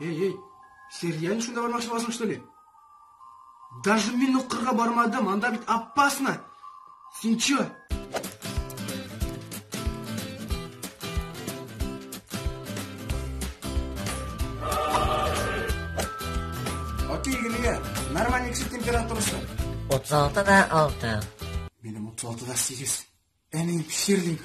Эй, сен реально шунда бармақшы боласың, что ли? Даже минутқа бармадым, анда бит опасно. Сен чё? Окей, Гилия, нормальный кісі температурасы. 36-да 6. Benim 36'da 8. En iyi pişirdim.